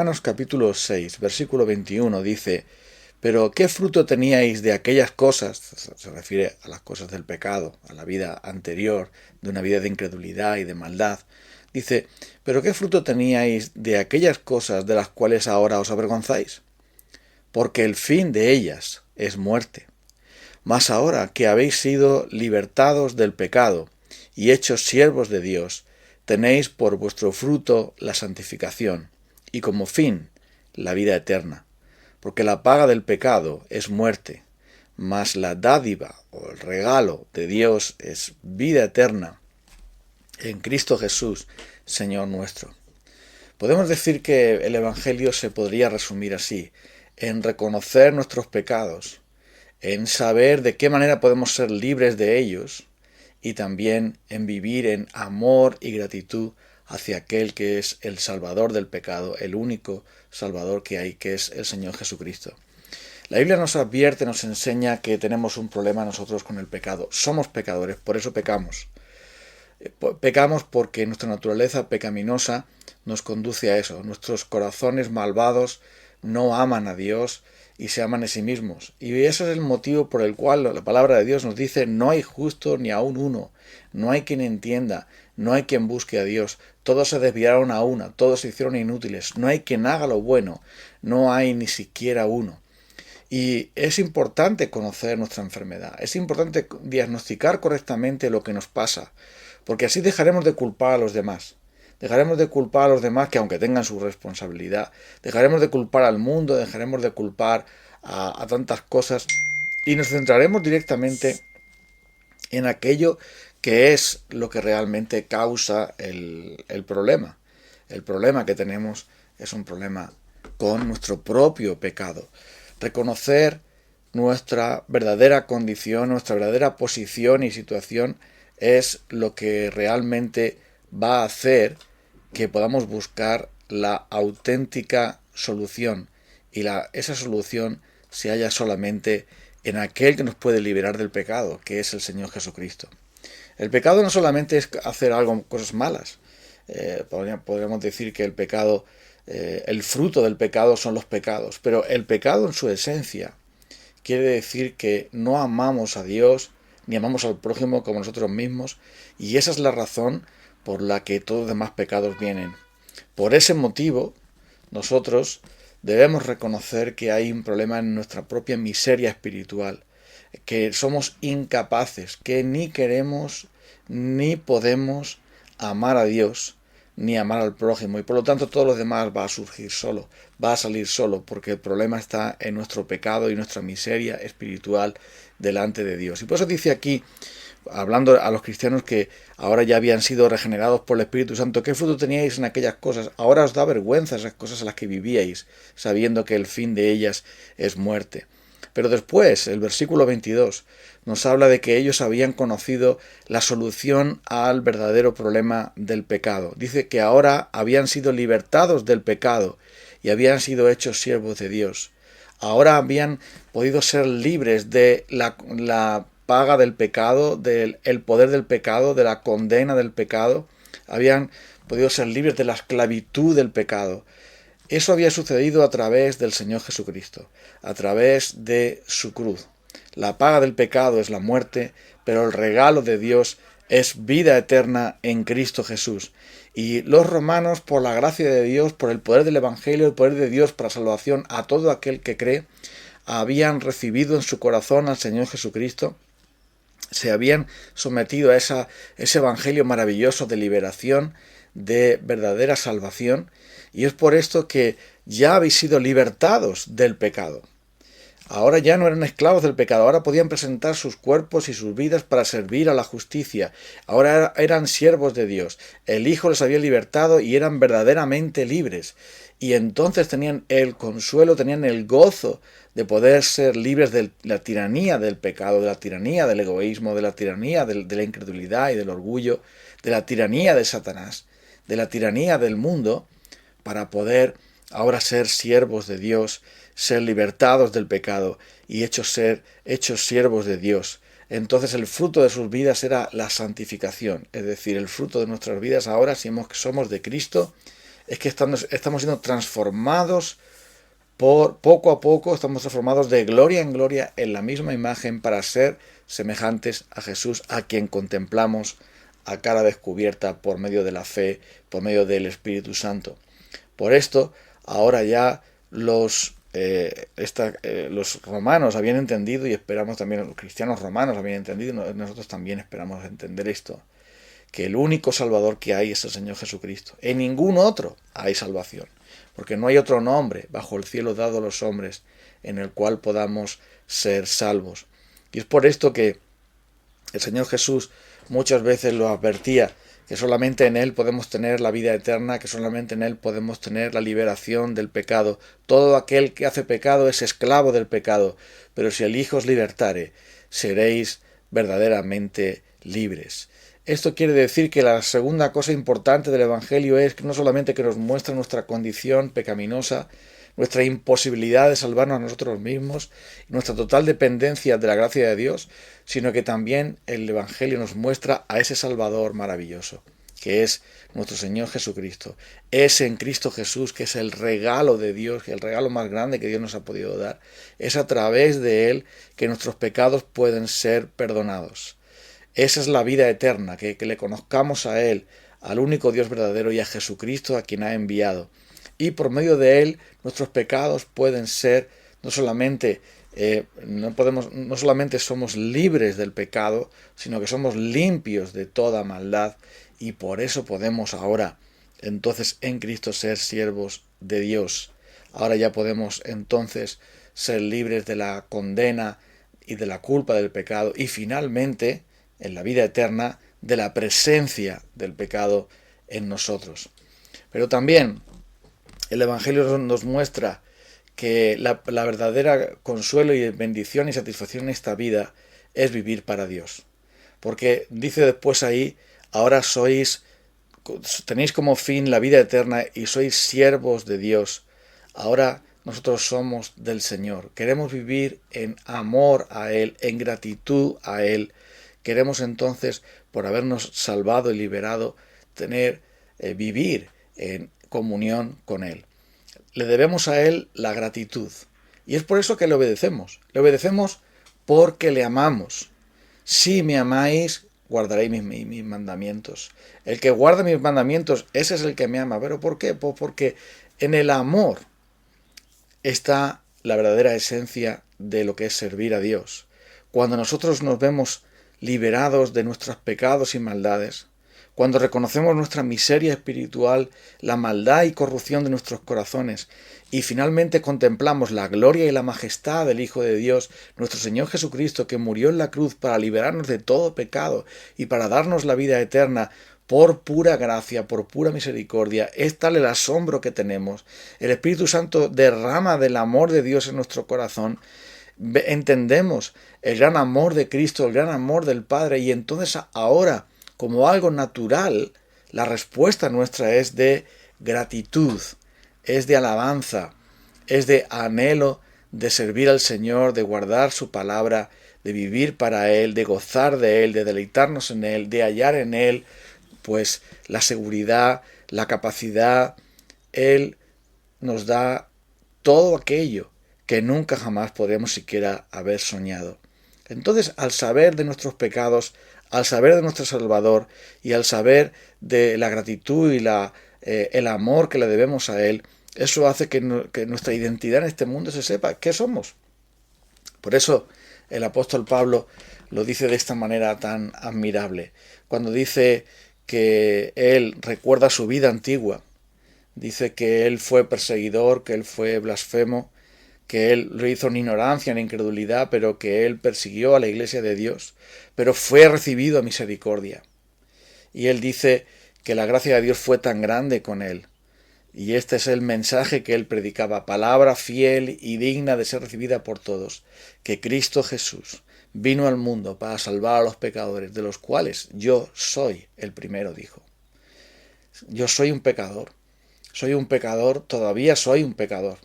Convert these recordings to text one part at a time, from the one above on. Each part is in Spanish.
Romanos capítulo 6, versículo 21 dice: pero ¿qué fruto teníais de aquellas cosas? Se refiere a las cosas del pecado, a la vida anterior, de una vida de incredulidad y de maldad. Dice: pero ¿qué fruto teníais de aquellas cosas de las cuales ahora os avergonzáis? Porque el fin de ellas es muerte. Mas ahora que habéis sido libertados del pecado y hechos siervos de Dios, tenéis por vuestro fruto la santificación, y como fin la vida eterna. Porque la paga del pecado es muerte, mas la dádiva o el regalo de Dios es vida eterna en Cristo Jesús, Señor nuestro. Podemos decir que el Evangelio se podría resumir así: en reconocer nuestros pecados, en saber de qué manera podemos ser libres de ellos, y también en vivir en amor y gratitud hacia aquel que es el Salvador del pecado, el único Salvador que hay, que es el Señor Jesucristo. La Biblia nos advierte, nos enseña que tenemos un problema nosotros con el pecado. Somos pecadores, por eso pecamos. Pecamos porque nuestra naturaleza pecaminosa nos conduce a eso. Nuestros corazones malvados no aman a Dios y se aman a sí mismos. Y ese es el motivo por el cual la palabra de Dios nos dice: no hay justo ni aun uno, no hay quien entienda, no hay quien busque a Dios. Todos se desviaron a una, todos se hicieron inútiles, no hay quien haga lo bueno, no hay ni siquiera uno. Y es importante conocer nuestra enfermedad, es importante diagnosticar correctamente lo que nos pasa, porque así dejaremos de culpar a los demás. Dejaremos de culpar a los demás, que aunque tengan su responsabilidad, dejaremos de culpar al mundo, dejaremos de culpar a tantas cosas, y nos centraremos directamente en aquello que es lo que realmente causa el problema. El problema que tenemos es un problema con nuestro propio pecado. Reconocer nuestra verdadera condición, nuestra verdadera posición y situación es lo que realmente va a hacer que podamos buscar la auténtica solución, y esa solución se halla solamente en aquel que nos puede liberar del pecado, que es el Señor Jesucristo. El pecado no solamente es hacer cosas malas. Podríamos decir que el pecado, el fruto del pecado son los pecados, pero el pecado en su esencia quiere decir que no amamos a Dios ni amamos al prójimo como nosotros mismos, y esa es la razón por la que todos los demás pecados vienen. Por ese motivo, nosotros debemos reconocer que hay un problema en nuestra propia miseria espiritual, que somos incapaces, que ni queremos ni podemos amar a Dios ni amar al prójimo, y por lo tanto todo lo demás va a surgir solo, va a salir solo, porque el problema está en nuestro pecado y nuestra miseria espiritual delante de Dios. Y por eso dice aquí, hablando a los cristianos que ahora ya habían sido regenerados por el Espíritu Santo: ¿qué fruto teníais en aquellas cosas? Ahora os da vergüenza esas cosas en las que vivíais, sabiendo que el fin de ellas es muerte. Pero después, el versículo 22 nos habla de que ellos habían conocido la solución al verdadero problema del pecado. Dice que ahora habían sido libertados del pecado y habían sido hechos siervos de Dios. Ahora habían podido ser libres de la paga del pecado, del poder del pecado, de la condena del pecado. Habían podido ser libres de la esclavitud del pecado. Eso había sucedido a través del Señor Jesucristo, a través de su cruz. La paga del pecado es la muerte, pero el regalo de Dios es vida eterna en Cristo Jesús. Y los romanos, por la gracia de Dios, por el poder del Evangelio, el poder de Dios para salvación a todo aquel que cree, habían recibido en su corazón al Señor Jesucristo, se habían sometido a ese Evangelio maravilloso de liberación, de verdadera salvación, y es por esto que ya habéis sido libertados del pecado. Ahora ya no eran esclavos del pecado, ahora podían presentar sus cuerpos y sus vidas para servir a la justicia. Ahora eran siervos de Dios. El Hijo les había libertado y eran verdaderamente libres. Y entonces tenían el consuelo, tenían el gozo de poder ser libres de la tiranía del pecado, de la tiranía del egoísmo, de la tiranía de la incredulidad y del orgullo, de la tiranía de Satanás, de la tiranía del mundo, para poder ahora ser siervos de Dios, ser libertados del pecado y hechos siervos de Dios. Entonces el fruto de sus vidas era la santificación, es decir, el fruto de nuestras vidas ahora, si somos de Cristo, es que estamos siendo transformados poco a poco, estamos transformados de gloria en gloria en la misma imagen para ser semejantes a Jesús, a quien contemplamos a cara descubierta por medio de la fe, por medio del Espíritu Santo. Por esto, ahora ya los romanos habían entendido, y esperamos también, los cristianos romanos habían entendido, nosotros también esperamos entender esto, que el único Salvador que hay es el Señor Jesucristo. En ningún otro hay salvación, porque no hay otro nombre bajo el cielo dado a los hombres en el cual podamos ser salvos. Y es por esto que el Señor Jesús muchas veces lo advertía, que solamente en Él podemos tener la vida eterna, que solamente en Él podemos tener la liberación del pecado. Todo aquel que hace pecado es esclavo del pecado, pero si el Hijo os libertare, seréis verdaderamente libres. Esto quiere decir que la segunda cosa importante del Evangelio es que no solamente que nos muestra nuestra condición pecaminosa, nuestra imposibilidad de salvarnos a nosotros mismos, nuestra total dependencia de la gracia de Dios, sino que también el Evangelio nos muestra a ese Salvador maravilloso, que es nuestro Señor Jesucristo. Es en Cristo Jesús, que es el regalo de Dios, que es el regalo más grande que Dios nos ha podido dar. Es a través de Él que nuestros pecados pueden ser perdonados. Esa es la vida eterna, que le conozcamos a Él, al único Dios verdadero, y a Jesucristo, a quien ha enviado. Y por medio de Él nuestros pecados pueden ser no solamente somos libres del pecado, sino que somos limpios de toda maldad, y por eso podemos ahora entonces en Cristo ser siervos de Dios. Ahora ya podemos entonces ser libres de la condena y de la culpa del pecado, y finalmente en la vida eterna de la presencia del pecado en nosotros. Pero también el Evangelio nos muestra que la verdadera consuelo y bendición y satisfacción en esta vida es vivir para Dios. Porque dice después ahí, ahora tenéis como fin la vida eterna y sois siervos de Dios. Ahora nosotros somos del Señor. Queremos vivir en amor a Él, en gratitud a Él. Queremos entonces, por habernos salvado y liberado, vivir en comunión con Él. Le debemos a Él la gratitud. Y es por eso que le obedecemos. Le obedecemos porque le amamos. Si me amáis, guardaréis mis mandamientos. El que guarda mis mandamientos, ese es el que me ama. ¿Pero por qué? Pues porque en el amor está la verdadera esencia de lo que es servir a Dios. Cuando nosotros nos vemos liberados de nuestros pecados y maldades, cuando reconocemos nuestra miseria espiritual, la maldad y corrupción de nuestros corazones, y finalmente contemplamos la gloria y la majestad del Hijo de Dios, nuestro Señor Jesucristo, que murió en la cruz para liberarnos de todo pecado y para darnos la vida eterna, por pura gracia, por pura misericordia, es tal el asombro que tenemos. El Espíritu Santo derrama del amor de Dios en nuestro corazón. Entendemos el gran amor de Cristo, el gran amor del Padre, y entonces ahora, como algo natural, la respuesta nuestra es de gratitud, es de alabanza, es de anhelo de servir al Señor, de guardar su palabra, de vivir para Él, de gozar de Él, de deleitarnos en Él, de hallar en Él pues la seguridad, la capacidad. Él nos da todo aquello que nunca jamás podríamos siquiera haber soñado. Entonces, al saber de nuestros pecados, al saber de nuestro Salvador y al saber de la gratitud y el amor que le debemos a Él, eso hace que nuestra identidad en este mundo se sepa qué somos. Por eso el apóstol Pablo lo dice de esta manera tan admirable. Cuando dice que él recuerda su vida antigua, dice que él fue perseguidor, que él fue blasfemo, que él lo hizo en ignorancia, en incredulidad, pero que él persiguió a la iglesia de Dios, pero fue recibido a misericordia. Y él dice que la gracia de Dios fue tan grande con él. Y este es el mensaje que él predicaba, palabra fiel y digna de ser recibida por todos, que Cristo Jesús vino al mundo para salvar a los pecadores, de los cuales yo soy el primero, dijo. Yo soy un pecador, todavía soy un pecador.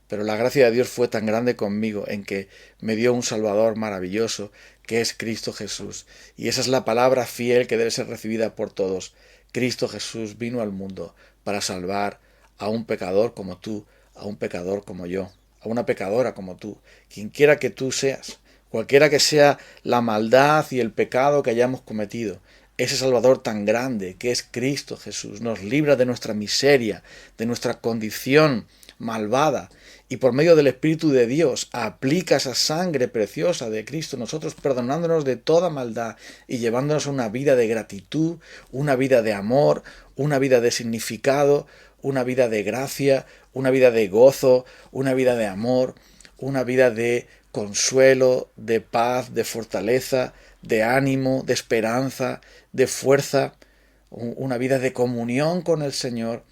Pero la gracia de Dios fue tan grande conmigo en que me dio un Salvador maravilloso, que es Cristo Jesús. Y esa es la palabra fiel que debe ser recibida por todos. Cristo Jesús vino al mundo para salvar a un pecador como tú, a un pecador como yo, a una pecadora como tú, quien quiera que tú seas, cualquiera que sea la maldad y el pecado que hayamos cometido. Ese Salvador tan grande que es Cristo Jesús nos libra de nuestra miseria, de nuestra condición malvada, y por medio del Espíritu de Dios aplica esa sangre preciosa de Cristo, nosotros perdonándonos de toda maldad y llevándonos a una vida de gratitud, una vida de amor, una vida de significado, una vida de gracia, una vida de gozo, una vida de amor, una vida de consuelo, de paz, de fortaleza, de ánimo, de esperanza, de fuerza, una vida de comunión con el Señor,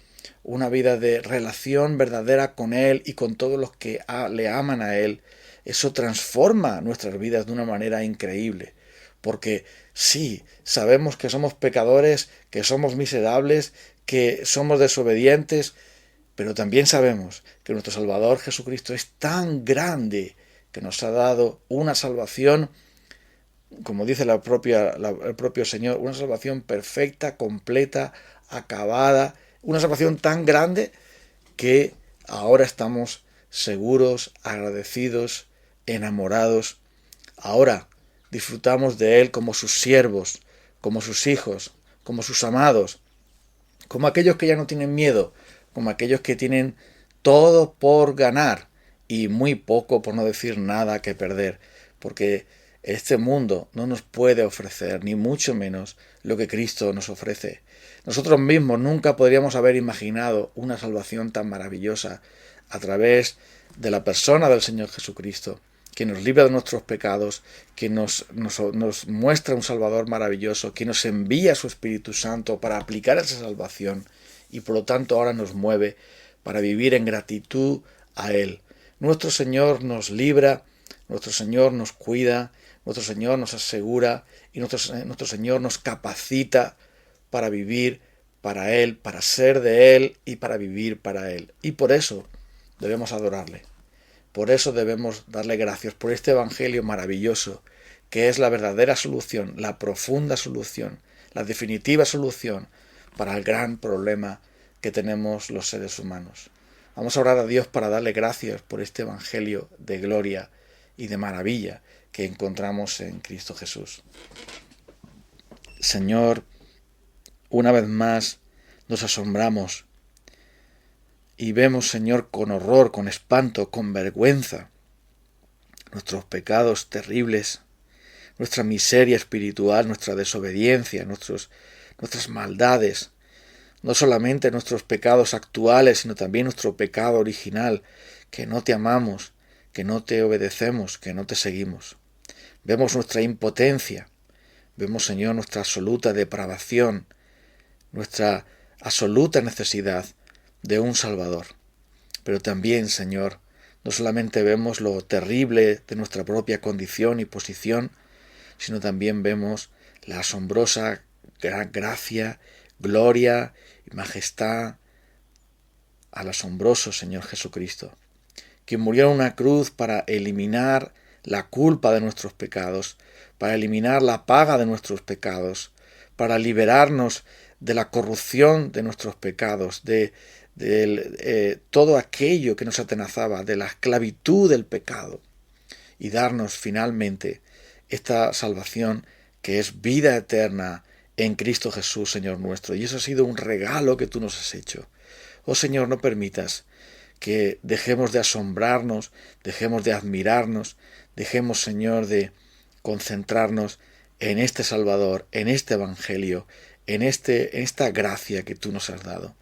una vida de relación verdadera con Él y con todos los que le aman a Él. Eso transforma nuestras vidas de una manera increíble, porque sí, sabemos que somos pecadores, que somos miserables, que somos desobedientes, pero también sabemos que nuestro Salvador Jesucristo es tan grande que nos ha dado una salvación, como dice el propio Señor, una salvación perfecta, completa, acabada, una salvación tan grande que ahora estamos seguros, agradecidos, enamorados. Ahora disfrutamos de Él como sus siervos, como sus hijos, como sus amados, como aquellos que ya no tienen miedo, como aquellos que tienen todo por ganar y muy poco, por no decir nada, que perder, porque este mundo no nos puede ofrecer, ni mucho menos, lo que Cristo nos ofrece. Nosotros mismos nunca podríamos haber imaginado una salvación tan maravillosa a través de la persona del Señor Jesucristo, que nos libra de nuestros pecados, que nos muestra un Salvador maravilloso, que nos envía su Espíritu Santo para aplicar esa salvación y por lo tanto ahora nos mueve para vivir en gratitud a Él. Nuestro Señor nos libra, nuestro Señor nos cuida, nuestro Señor nos asegura y nuestro Señor nos capacita para vivir para Él, para ser de Él y para vivir para Él. Y por eso debemos adorarle. Por eso debemos darle gracias por este Evangelio maravilloso, que es la verdadera solución, la profunda solución, la definitiva solución para el gran problema que tenemos los seres humanos. Vamos a orar a Dios para darle gracias por este Evangelio de gloria y de maravilla que encontramos en Cristo Jesús. Señor, una vez más nos asombramos y vemos, Señor, con horror, con espanto, con vergüenza, nuestros pecados terribles, nuestra miseria espiritual, nuestra desobediencia, nuestras maldades, no solamente nuestros pecados actuales, sino también nuestro pecado original, que no te amamos, que no te obedecemos, que no te seguimos. Vemos nuestra impotencia, vemos, Señor, nuestra absoluta depravación, nuestra absoluta necesidad de un Salvador. Pero también, Señor, no solamente vemos lo terrible de nuestra propia condición y posición, sino también vemos la asombrosa gracia, gloria y majestad al asombroso Señor Jesucristo, quien murió en una cruz para eliminar la culpa de nuestros pecados, para eliminar la paga de nuestros pecados, para liberarnos de la corrupción de nuestros pecados, de todo aquello que nos atenazaba, de la esclavitud del pecado, y darnos finalmente esta salvación que es vida eterna en Cristo Jesús, Señor nuestro. Y eso ha sido un regalo que tú nos has hecho. Oh Señor, no permitas que dejemos de asombrarnos, dejemos de admirarnos, dejemos, Señor, de concentrarnos en este Salvador, en este Evangelio, en esta gracia que tú nos has dado.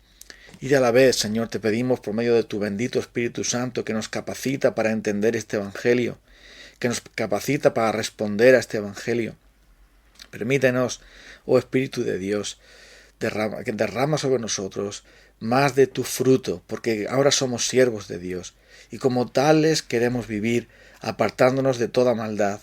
Y a la vez, Señor, te pedimos por medio de tu bendito Espíritu Santo que nos capacita para entender este Evangelio, que nos capacita para responder a este Evangelio. Permítenos, oh Espíritu de Dios, que derrama sobre nosotros más de tu fruto, porque ahora somos siervos de Dios, y como tales queremos vivir apartándonos de toda maldad,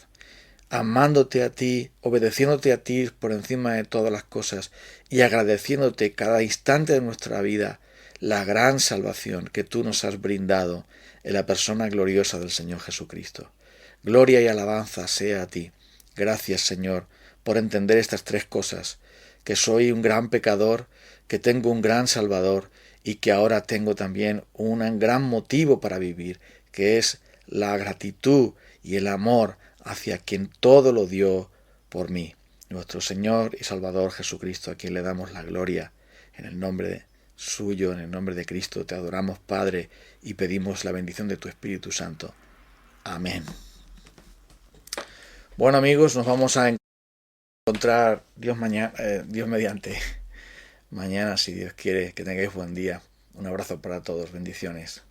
amándote a ti, obedeciéndote a ti por encima de todas las cosas, y agradeciéndote cada instante de nuestra vida la gran salvación que tú nos has brindado en la persona gloriosa del Señor Jesucristo. Gloria y alabanza sea a ti. Gracias, Señor, por entender estas tres cosas, que soy un gran pecador, que tengo un gran Salvador y que ahora tengo también un gran motivo para vivir, que es la gratitud y el amor hacia quien todo lo dio por mí, nuestro Señor y Salvador Jesucristo, a quien le damos la gloria. En el nombre suyo, en el nombre de Cristo, te adoramos, Padre, y pedimos la bendición de tu Espíritu Santo. Amén. Bueno, amigos, nos vamos a encontrar Dios mediante mañana, si Dios quiere. Que tengáis buen día. Un abrazo para todos. Bendiciones.